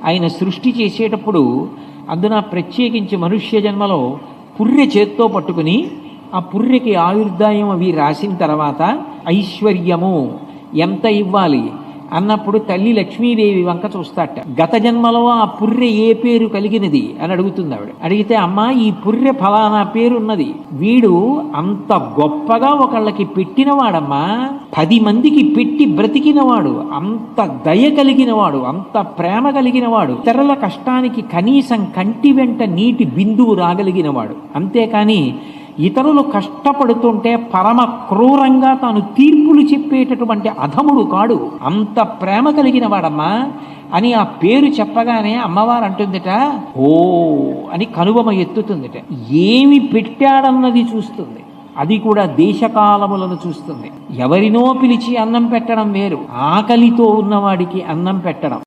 ఆయన సృష్టి చేసేటప్పుడు అందున ప్రత్యేకించి మనుష్య జన్మలో పుర్రె చేత్తో పట్టుకుని ఆ పుర్రెకి ఆయుర్దాయం అవి రాసిన తర్వాత ఐశ్వర్యము ఎంత ఇవ్వాలి అన్నప్పుడు తల్లి లక్ష్మీదేవి వంక చూస్తాట. గత జన్మలో ఆ పుర్రె ఏ పేరు కలిగినది అని అడుగుతుంది ఆవిడ. అడిగితే అమ్మా ఈ పుర్రె ఫలానా పేరు ఉన్నది, వీడు అంత గొప్పగా ఒకళ్ళకి పెట్టినవాడమ్మా, 10 మందికి పెట్టి బ్రతికినవాడు, అంత దయ కలిగినవాడు, అంత ప్రేమ కలిగినవాడు, ఇతరుల కష్టానికి కనీసం కంటి వెంట నీటి బిందువు రాగలిగినవాడు, అంతేకాని ఇతరులు కష్టపడుతుంటే పరమ క్రూరంగా తాను తీర్పులు చెప్పేటటువంటి అధముడు కాడు, అంత ప్రేమ కలిగిన వాడమ్మా అని ఆ పేరు చెప్పగానే అమ్మవారు అంటుందిట, ఓ అని కనుబొమ ఎత్తుతుందిట. ఏమి పెట్టాడన్నది చూస్తుంది, అది కూడా దేశకాలములను చూస్తుంది. ఎవరినో పిలిచి అన్నం పెట్టడం వేరు, ఆకలితో ఉన్నవాడికి అన్నం పెట్టడం